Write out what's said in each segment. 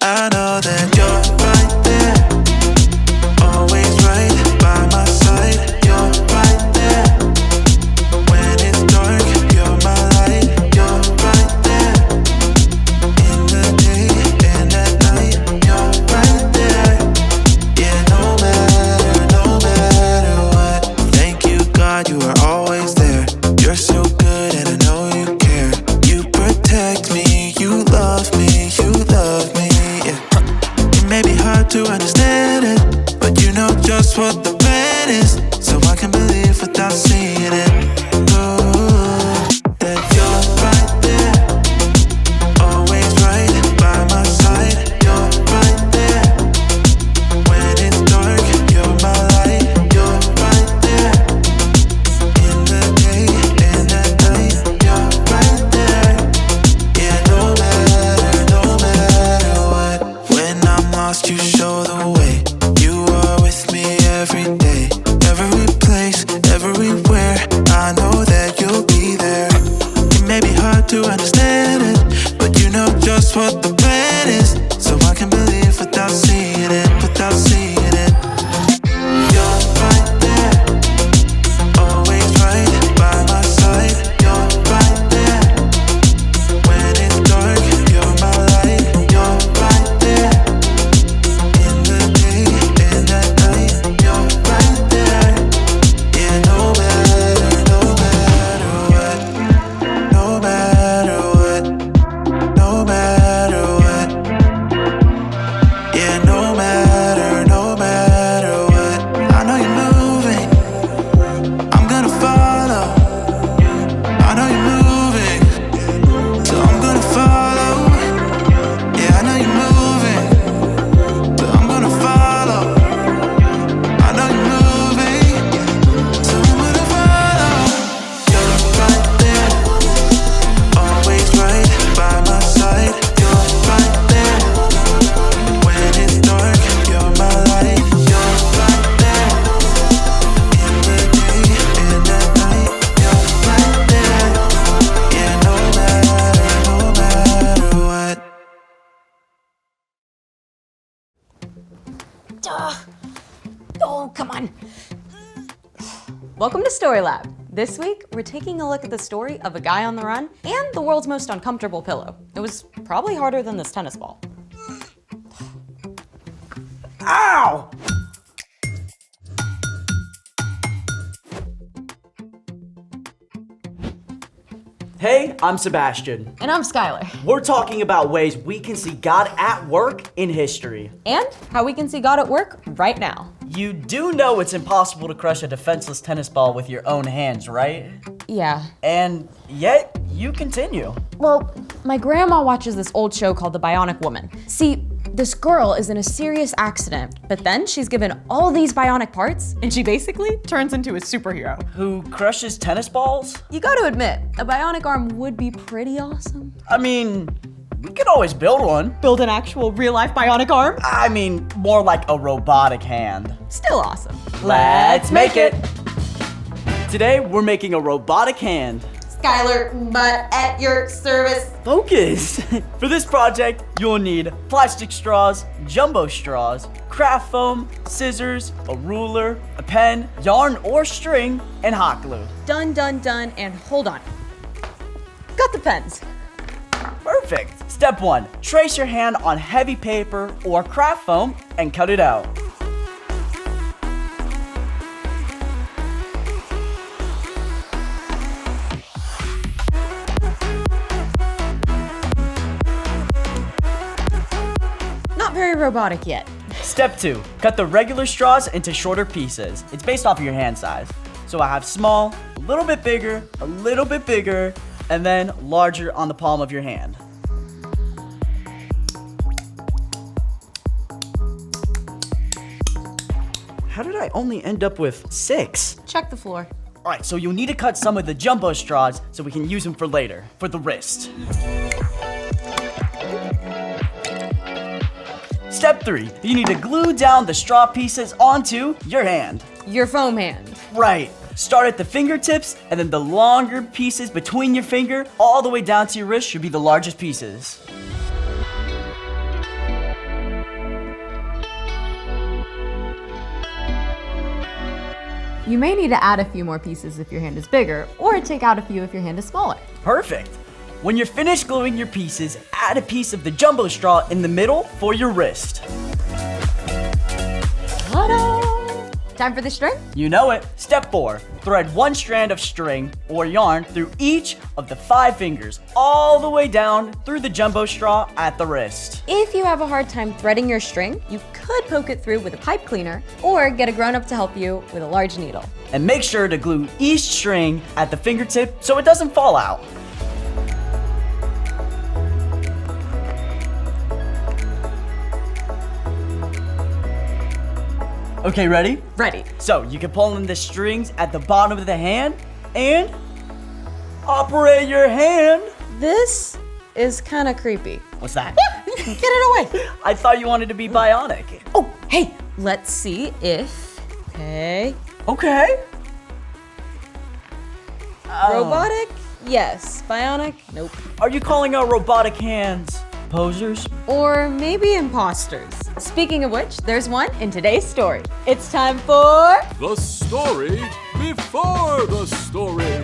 I know that you're right there, always right by my side. You're right there. When it's dark, you're my light. You're right there. In the day and at night, you're right there. Yeah, no matter what. Thank you, God, you are always there. You're so good and I know you care. You protect me, you love me, yeah. It may be hard to understand it, but you know just what the plan is. So I can believe without seeing it. Ooh, that you're right there, always right by my side. You're right there. When it's dark, you're my light. You're right there. In the day and at night, you're right there. Yeah, no matter what. When I'm lost, you show the way. You are with me every day, every place, everywhere. I know that you'll be there. It may be hard to understand it, but you know just what the plan is. So I can believe without seeing it, without seeing it. You're right there, always right by my side. You're right there. When it's dark, you're my light. You're right there. In the day and at night, you're right there. Yeah, no matter what, no matter what, no matter what. Yeah, no matter what. I know you're moving, I'm gonna follow. I know you're moving, so I'm gonna follow. Yeah, I know you're moving, so I'm gonna follow. I know you're moving, so I'm gonna follow. You're right there, always right by my side. You're right there. When it's dark, you're my light. You're right there. In the day and at night, you're right there. Yeah, no matter what. Oh, come on. Welcome to Story Lab. This week, we're taking a look at the story of a guy on the run and the world's most uncomfortable pillow. It was probably harder than this tennis ball. Ow! Hey, I'm Sebastian. And I'm Skylar. We're talking about ways we can see God at work in history. And how we can see God at work right now. You do know it's impossible to crush a defenseless tennis ball with your own hands, right? Yeah. And yet, you continue. Well, my grandma watches this old show called The Bionic Woman. See, this girl is in a serious accident, but then she's given all these bionic parts, and she basically turns into a superhero. Who crushes tennis balls? You gotta admit, a bionic arm would be pretty awesome. I mean, we could always build one. Build an actual real-life bionic arm? I mean, more like a robotic hand. Still awesome. Let's make it! Today, we're making a robotic hand. Skylar, but at your service. Focus! For this project, you'll need plastic straws, jumbo straws, craft foam, scissors, a ruler, a pen, yarn or string, and hot glue. Done, and hold on. Got the pens. Perfect! Step 1. Trace your hand on heavy paper or craft foam and cut it out. Not very robotic yet. Step 2. Cut the regular straws into shorter pieces. It's based off of your hand size. So I have small, a little bit bigger, and then larger on the palm of your hand. How did I only end up with 6? Check the floor. Alright, so you'll need to cut some of the jumbo straws so we can use them for later, for the wrist. Step 3, you need to glue down the straw pieces onto your hand. Your foam hand. Right. Start at the fingertips, and then the longer pieces between your finger all the way down to your wrist should be the largest pieces. You may need to add a few more pieces if your hand is bigger, or take out a few if your hand is smaller. Perfect. When you're finished gluing your pieces, add a piece of the jumbo straw in the middle for your wrist. Ta-da! Time for the string? You know it. Step 4. Thread 1 strand of string or yarn through each of the 5 fingers, all the way down through the jumbo straw at the wrist. If you have a hard time threading your string, you could poke it through with a pipe cleaner or get a grown-up to help you with a large needle. And make sure to glue each string at the fingertip so it doesn't fall out. Okay, ready? Ready. So you can pull in the strings at the bottom of the hand and operate your hand. This is kind of creepy. What's that? Get it away. I thought you wanted to be bionic. Oh, hey, let's see if, okay. Robotic? Yes. Bionic? Nope. Are you calling our robotic hands posers? Or maybe imposters. Speaking of which, there's one in today's story. It's time for... The story before the story.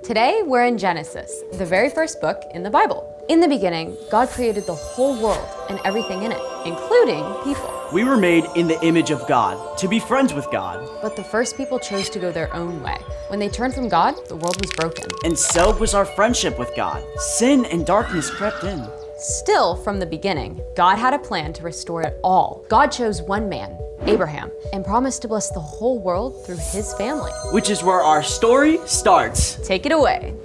Today, we're in Genesis, the very first book in the Bible. In the beginning, God created the whole world and everything in it, including people. We were made in the image of God, to be friends with God. But the first people chose to go their own way. When they turned from God, the world was broken. And so was our friendship with God. Sin and darkness crept in. Still, from the beginning, God had a plan to restore it all. God chose one man, Abraham, and promised to bless the whole world through his family. Which is where our story starts. Take it away.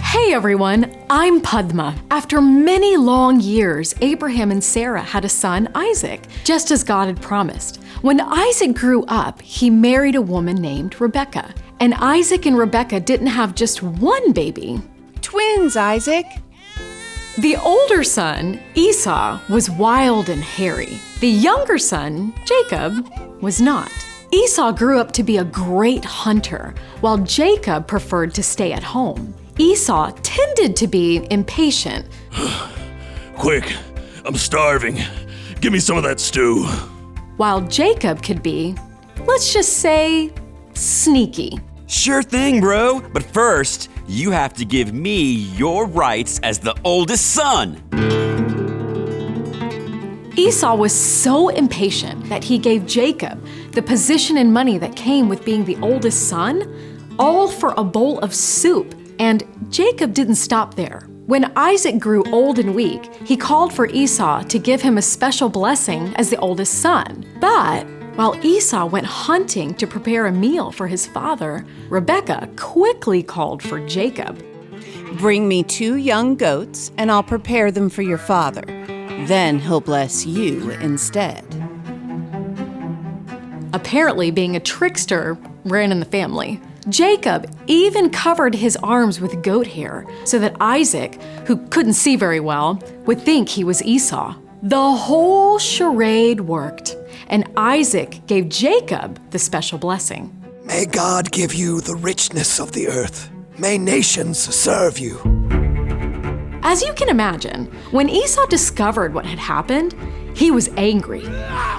Hey everyone, I'm Padma. After many long years, Abraham and Sarah had a son, Isaac, just as God had promised. When Isaac grew up, he married a woman named Rebecca. And Isaac and Rebecca didn't have just one baby. Twins, Isaac. The older son, Esau, was wild and hairy. The younger son, Jacob, was not. Esau grew up to be a great hunter, while Jacob preferred to stay at home. Esau tended to be impatient. Quick, I'm starving. Give me some of that stew. While Jacob could be, let's just say, sneaky. Sure thing, bro. But first, you have to give me your rights as the oldest son. Esau was so impatient that he gave Jacob the position and money that came with being the oldest son, all for a bowl of soup. And Jacob didn't stop there. When Isaac grew old and weak, he called for Esau to give him a special blessing as the oldest son. But while Esau went hunting to prepare a meal for his father, Rebekah quickly called for Jacob. Bring me 2 young goats, and I'll prepare them for your father. Then he'll bless you instead. Apparently, being a trickster ran in the family. Jacob even covered his arms with goat hair so that Isaac, who couldn't see very well, would think he was Esau. The whole charade worked, and Isaac gave Jacob the special blessing. May God give you the richness of the earth. May nations serve you. As you can imagine, when Esau discovered what had happened, he was angry.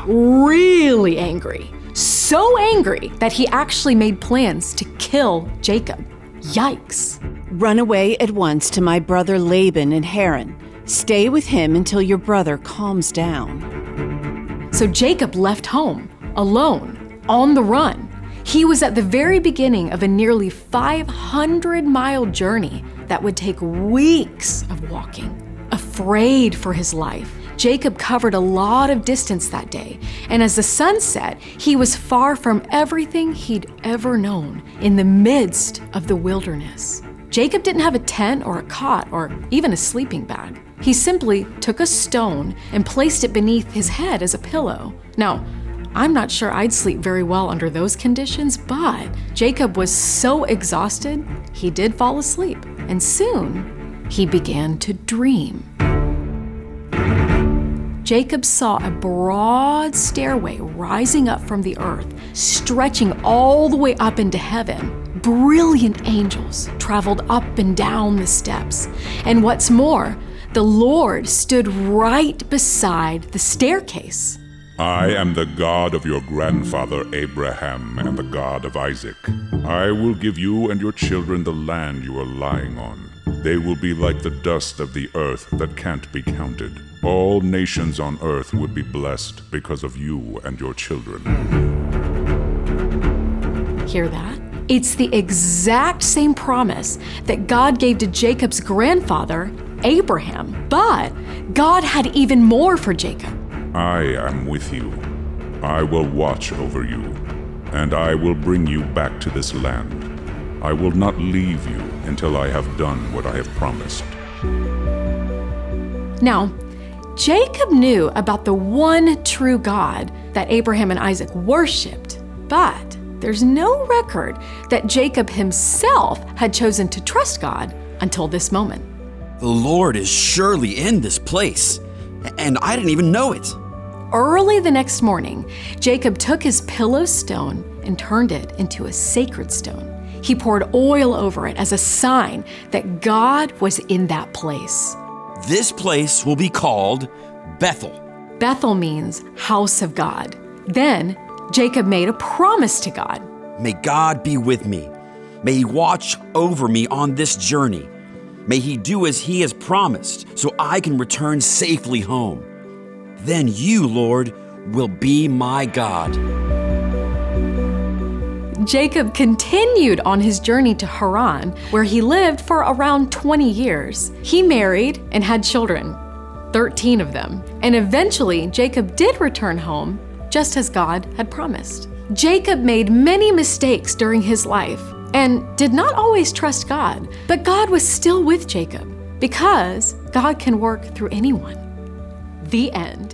Really angry. So angry that he actually made plans to kill Jacob. Yikes. Run away at once to my brother Laban in Haran. Stay with him until your brother calms down. So Jacob left home, alone, on the run. He was at the very beginning of a nearly 500-mile journey that would take weeks of walking. Afraid for his life, Jacob covered a lot of distance that day, and as the sun set, he was far from everything he'd ever known, in the midst of the wilderness. Jacob didn't have a tent or a cot or even a sleeping bag. He simply took a stone and placed it beneath his head as a pillow. Now, I'm not sure I'd sleep very well under those conditions, but Jacob was so exhausted, he did fall asleep, and soon he began to dream. Jacob saw a broad stairway rising up from the earth, stretching all the way up into heaven. Brilliant angels traveled up and down the steps. And what's more, the Lord stood right beside the staircase. I am the God of your grandfather Abraham and the God of Isaac. I will give you and your children the land you are lying on. They will be like the dust of the earth that can't be counted. All nations on earth would be blessed because of you and your children. Hear that? It's the exact same promise that God gave to Jacob's grandfather, Abraham. But God had even more for Jacob. I am with you. I will watch over you, and I will bring you back to this land. I will not leave you until I have done what I have promised. Now, Jacob knew about the one true God that Abraham and Isaac worshipped, but there's no record that Jacob himself had chosen to trust God until this moment. The Lord is surely in this place, and I didn't even know it. Early the next morning, Jacob took his pillow stone and turned it into a sacred stone. He poured oil over it as a sign that God was in that place. This place will be called Bethel. Bethel means house of God. Then Jacob made a promise to God. May God be with me. May He watch over me on this journey. May He do as He has promised so I can return safely home. Then you, Lord, will be my God. Jacob continued on his journey to Haran, where he lived for around 20 years. He married and had children, 13 of them. And eventually, Jacob did return home, just as God had promised. Jacob made many mistakes during his life and did not always trust God, but God was still with Jacob because God can work through anyone. The end.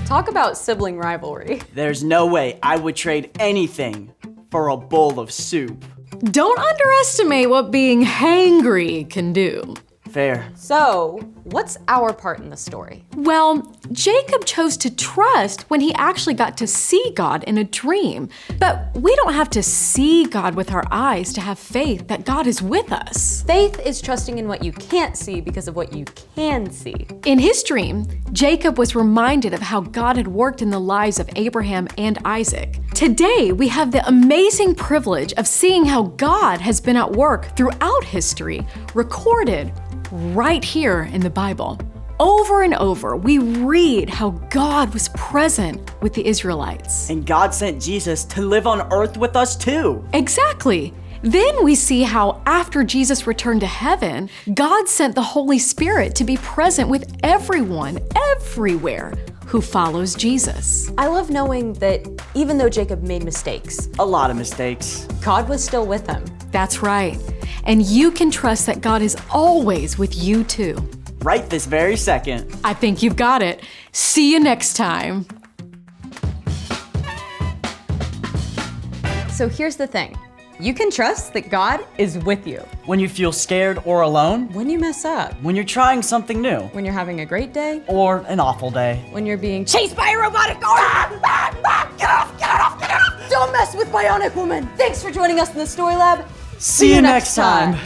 Talk about sibling rivalry. There's no way I would trade anything for a bowl of soup. Don't underestimate what being hangry can do. Fair. So, what's our part in the story? Well, Jacob chose to trust when he actually got to see God in a dream. But we don't have to see God with our eyes to have faith that God is with us. Faith is trusting in what you can't see because of what you can see. In his dream, Jacob was reminded of how God had worked in the lives of Abraham and Isaac. Today, we have the amazing privilege of seeing how God has been at work throughout history, recorded right here in the Bible. Over and over, we read how God was present with the Israelites. And God sent Jesus to live on earth with us too. Exactly. Then we see how after Jesus returned to heaven, God sent the Holy Spirit to be present with everyone, everywhere, who follows Jesus. I love knowing that even though Jacob made mistakes, A lot of mistakes. God was still with him. That's right. And you can trust that God is always with you too. Right this very second. I think you've got it. See you next time. So here's the thing. You can trust that God is with you. When you feel scared or alone. When you mess up. When you're trying something new. When you're having a great day. Or an awful day. When you're being chased by a robotic arm. Get off, get off, get off! Don't mess with Bionic Woman! Thanks for joining us in the Story Lab. See you next time.